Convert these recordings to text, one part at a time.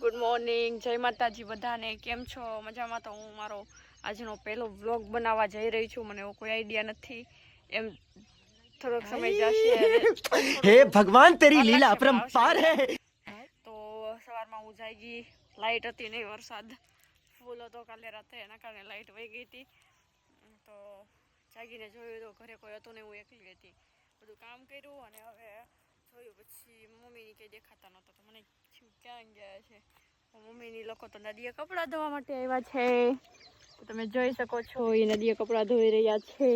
Good morning, જય માતાજી બધાને. કેમ છો? મજામાં? તો હું મારો આજનો પહેલો વ્લોગ બનાવવા જઈ રહી છું. મને એવો કોઈ આઈડિયા નથી, એમ થોડોક સમય જશે. હે ભગવાન તેરી લીલા अपरंपार है. તો સવારમાં હું જાગી, લાઈટ હતી નહીં, વરસાદ ફૂલ હતો કાલે રાતે, એના કારણે લાઈટ વહી ગઈ હતી. તો જાગીને જોયું તો ઘરે કોઈ હતું ને, હું એકલી હતી. બધું કામ કર્યું અને હવે જોયું પછી મમ્મીની કંઈ દેખાતા નહોતા. તો મને ક્યાં ગયા છે. મમ્મીની લોકો તો નદીએ કપડાં ધોવા માટે આવ્યા છે. તો તમે જોઈ શકો છો, એ નદીએ કપડાં ધોઈ રહ્યા છે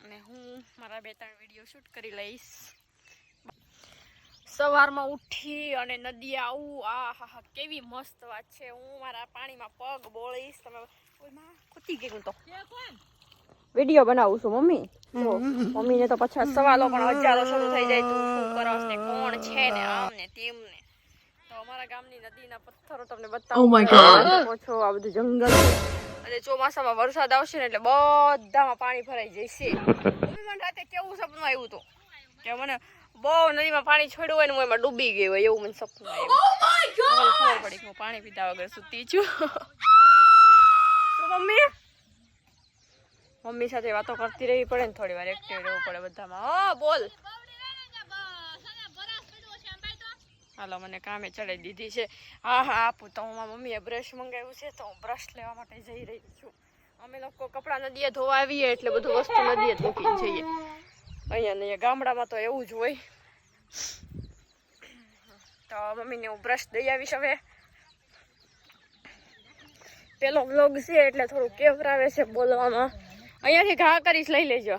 અને હું મારા 2-3 વિડીયો શૂટ કરી લઈશ. સવારમાં ઉઠી અને નદીએ આવું, આ હા હા કેવી મસ્ત વાત છે. હું મારા પાણીમાં પગ બોળીશ. તમે ઓયમાં ખૂટી ગયું તો વિડીયો બનાવું છું મમ્મી. તો મમ્મીને તો પછી સવાલો પણ હજારો શરૂ થઈ જાય, તું શું કરસ ને, કોણ છે ને, આમ ને તેમ ને. તો અમારા ગામની નદીના પથ્થરો તમને બતાવું છો. આ બધું જંગલ છે અને ચોમાસામાં વરસાદ આવશે ને એટલે બધામાં પાણી ભરાઈ જશે. મમ્મી મને રાતે કેવું સપનું આવ્યું હતું કે મને બહુ નદીમાં પાણી છોડ્યું હોય ને હું એમાં ડૂબી ગઈ હોય, એવું મને સપનું આવ્યું. ખબર પડી કે હું પાણી પીધા વગર સૂતી છું. તો મમ્મી સાથે વાતો કરતી રહેવી પડે ને, થોડી વાર એક્ટિવ રહેવું પડે બધામાં. હા બોલ. હાલો, મને કામે ચડાવી દીધી છે. હા હા આપું. તો હું મમ્મીએ બ્રશ મંગાવ્યું છે, તો હું બ્રશ લેવા માટે જઈ રહી છું. અમે લોકો કપડાં નદીએ ધોવા આવીએ એટલે બધું વસ્તુ નદીએ ધોકી જઈએ. અહીંયા ગામડામાં તો એવું જ હોય. તો મમ્મીને હું બ્રશ દઈ આવીશ. હવે પેલો વ્લોગ છે એટલે થોડું કેવરાવે છે બોલવામાં. અહીંયાથી ઘા કરીશ, લઈ લેજો.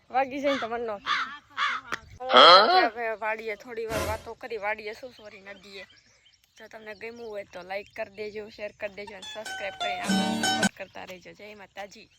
વાગી જઈને તો મને વાડીએ થોડી વાર વાતો કરી, વાડીએ શું સોરી નદીએ. જો તમને ગમ્યું હોય તો લાઈક કરી દેજો, શેર કરી દેજો અને સબસ્ક્રાઈબ કરીને સપોર્ટ કરતા રહેજો. જય માતાજી.